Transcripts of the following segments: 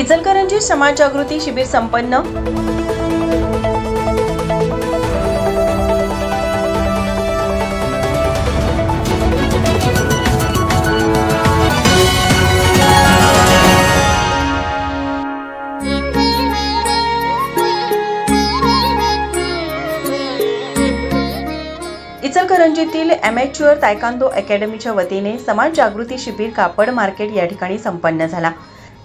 इचलकरंजी समाज जागृती शिबिर संपन्न। इचलकरंजीतील ॲमेच्युअर तायक्वांदो अकॅडमीच्या वतीने समाज जागृती शिबिर कापड मार्केट या ठिकाणी संपन्न झाला।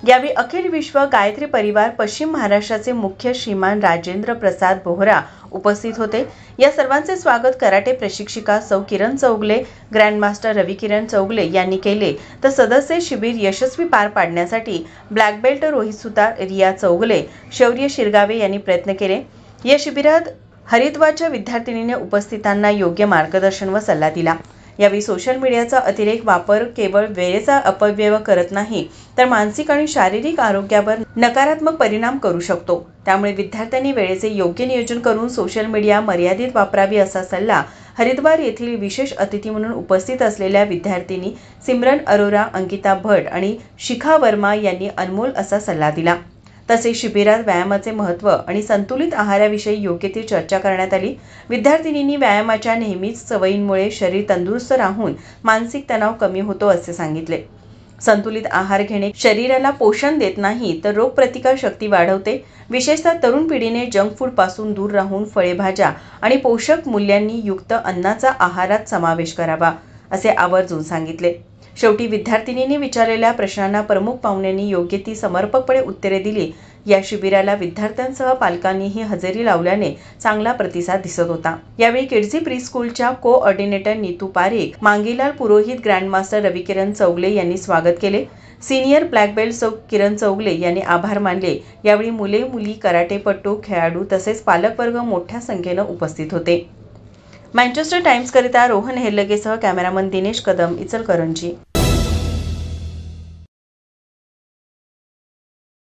यावेळी अखिल विश्व गायत्री परिवार पश्चिम महाराष्ट्राचे मुख्य श्रीमान राजेंद्र प्रसाद बोहरा उपस्थित होते। या सर्वांचे स्वागत कराटे प्रशिक्षिका सौ किरण चौगले, ग्रँडमास्टर रवी किरण चौगले यांनी केले। तर सदस्य शिबिर यशस्वी पार पाडण्यासाठी ब्लॅक बेल्ट रोहित सुतार, रिया चौगले, शौर्य शिरगावे यांनी प्रयत्न केले। या शिबिरात हरिद्वारच्या विद्यार्थिनीने उपस्थितांना योग्य मार्गदर्शन व सल्ला दिला। यावेळी सोशल मीडियाचा अतिरेक वापर केवळ वेळेचा अपव्यय करत नाही तर मानसिक आणि शारीरिक आरोग्यावर नकारात्मक परिणाम करू शकतो। त्यामुळे विद्यार्थ्यांनी वेळेचे योग्य नियोजन करून सोशल मीडिया मर्यादित वापरावी असा सल्ला हरिद्वार येथील विशेष अतिथी म्हणून उपस्थित असलेल्या विद्यार्थिनी सिमरन अरोरा, अंकिता भट आणि शिखा वर्मा यांनी अनमोल असा सल्ला दिला। तसेच शिबिरात व्यायामाचे महत्त्व आणि संतुलित आहाराविषयी योग्य ती चर्चा करण्यात आली। विद्यार्थिनींनी व्यायामाच्या नेहमीच सवयींमुळे शरीर तंदुरुस्त राहून मानसिक तणाव कमी होतो असे सांगितले। संतुलित आहार घेणे शरीराला पोषण देत नाही तर रोगप्रतिकार शक्ती वाढवते। विशेषतः तरुण पिढीने जंक फूड पासून दूर राहून फळेभाज्या आणि पोषक मूल्यांनी युक्त अन्नाचा आहारात समावेश करावा असे आवर्जून सांगितले। शेवटी विद्यार्थिनींनी विचारलेल्या प्रश्नांना प्रमुख पाहुण्यांनी योग्य ती समर्पकपणे उत्तरे दिली। या शिबिराला विद्यार्थ्यांसह पालकांनीही हजेरी लावल्याने चांगला प्रतिसाद दिसत होता। यावेळी किड्झी प्रीस्कूलच्या कोऑर्डिनेटर नीतू पारेख, मांगीलाल पुरोहित, ग्रँडमास्टर रवी किरण चौगले यांनी स्वागत केले। सीनियर ब्लॅक बेल्ट सौ किरण चौगले यांनी आभार मानले। यावेळी मुले, मुली, कराटेपटू, खेळाडू तसेच पालकवर्ग मोठ्या संख्येने उपस्थित होते। मँचेस्टर टाइम्स करिता रोहन हेरलगेसह कॅमेरामन दिनेश कदम, इचलकरंजी।